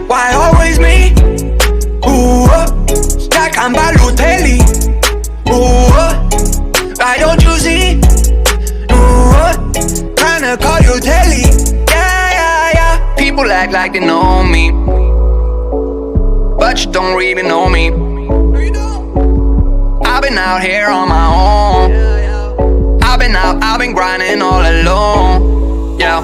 Why always me? Stack and Balotelli. Why don't you see? Tryna call you Telly. Yeah. People act like they know me, but you don't really know me. I've been out here on my own. I've been grinding all alone. Yeah.